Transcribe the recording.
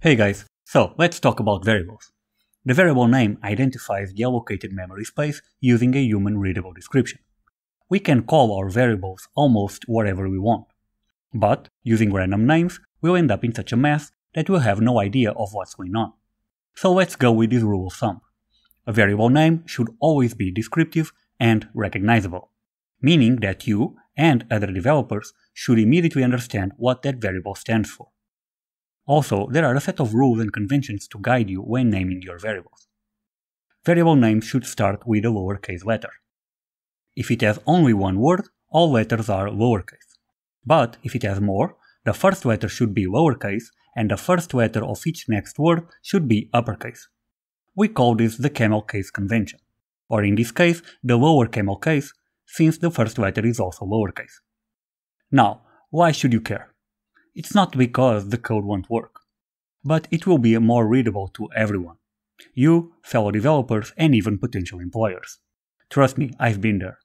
Hey guys, so let's talk about variables. The variable name identifies the allocated memory space using a human-readable description. We can call our variables almost whatever we want. But, using random names, we'll end up in such a mess that we'll have no idea of what's going on. So let's go with this rule of thumb. A variable name should always be descriptive and recognizable, meaning that you and other developers should immediately understand what that variable stands for. Also, there are a set of rules and conventions to guide you when naming your variables. Variable names should start with a lowercase letter. If it has only one word, all letters are lowercase. But if it has more, the first letter should be lowercase and the first letter of each next word should be uppercase. We call this the camel case convention, or in this case, the lower camel case, since the first letter is also lowercase. Now, why should you care? It's not because the code won't work, but it will be more readable to everyone. You, fellow developers, and even potential employers. Trust me, I've been there.